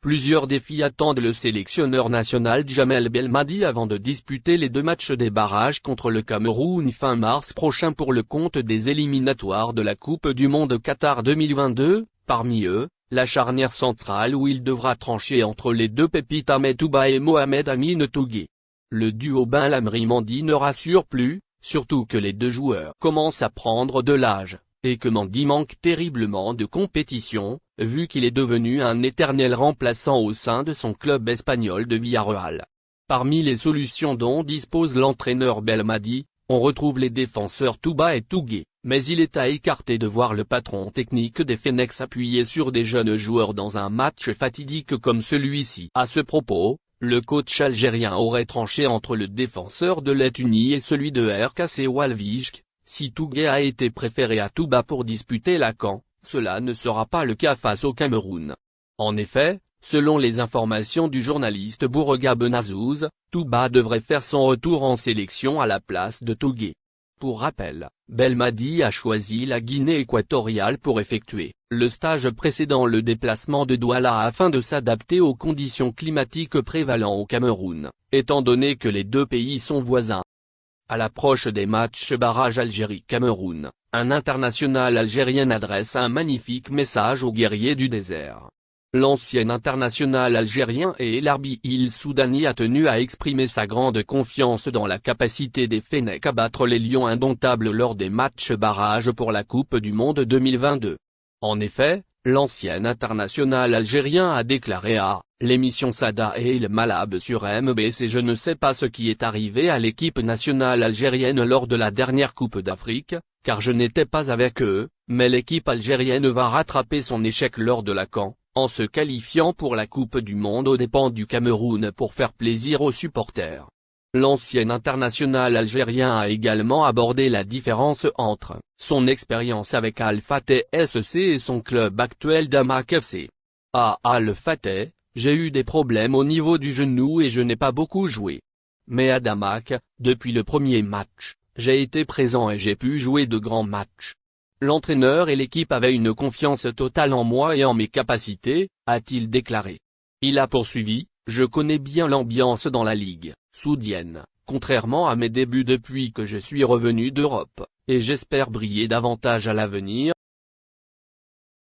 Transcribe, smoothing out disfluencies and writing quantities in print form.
Plusieurs défis attendent le sélectionneur national Djamel Belmadi avant de disputer les 2 matchs des barrages contre le Cameroun fin mars prochain pour le compte des éliminatoires de la Coupe du Monde Qatar 2022, parmi eux, la charnière centrale où il devra trancher entre les 2 pépites Ahmed Touba et Mohamed Amine Tougué. Le duo Benlamri-Mendy ne rassure plus, surtout que les 2 joueurs commencent à prendre de l'âge, et que Mendy manque terriblement de compétition, vu qu'il est devenu un éternel remplaçant au sein de son club espagnol de Villarreal. Parmi les solutions dont dispose l'entraîneur Belmadi, on retrouve les défenseurs Touba et Tougué, mais il est à écarter de voir le patron technique des Fennecs s'appuyer sur des jeunes joueurs dans un match fatidique comme celui-ci. À ce propos, le coach algérien aurait tranché entre le défenseur de Lettonie et celui de RKC Waalwijk. Si Tougué a été préféré à Touba pour disputer la CAN, cela ne sera pas le cas face au Cameroun. En effet, selon les informations du journaliste Bourga Benazouz, Touba devrait faire son retour en sélection à la place de Tougué. Pour rappel, Belmadi a choisi la Guinée équatoriale pour effectuer le stage précédant le déplacement de Douala afin de s'adapter aux conditions climatiques prévalant au Cameroun, étant donné que les 2 pays sont voisins. À l'approche des matchs barrage Algérie-Cameroun, un international algérien adresse un magnifique message aux guerriers du désert. L'ancien international algérien et l'arbitre soudani a tenu à exprimer sa grande confiance dans la capacité des Fennecs à battre les Lions indomptables lors des matchs barrage pour la Coupe du Monde 2022. En effet, l'ancien international algérien a déclaré à l'émission Sada et El Malab sur MBC: je ne sais pas ce qui est arrivé à l'équipe nationale algérienne lors de la dernière Coupe d'Afrique, car je n'étais pas avec eux, mais l'équipe algérienne va rattraper son échec lors de la CAN, en se qualifiant pour la Coupe du Monde aux dépens du Cameroun pour faire plaisir aux supporters. L'ancien international algérien a également abordé la différence entre son expérience avec Al Fateh SC et son club actuel Damak FC. À Al Fateh, j'ai eu des problèmes au niveau du genou et je n'ai pas beaucoup joué. Mais à Damak, depuis le premier match, j'ai été présent et j'ai pu jouer de grands matchs. L'entraîneur et l'équipe avaient une confiance totale en moi et en mes capacités, a-t-il déclaré. Il a poursuivi: je connais bien l'ambiance dans la ligue saoudienne, contrairement à mes débuts depuis que je suis revenu d'Europe, et j'espère briller davantage à l'avenir,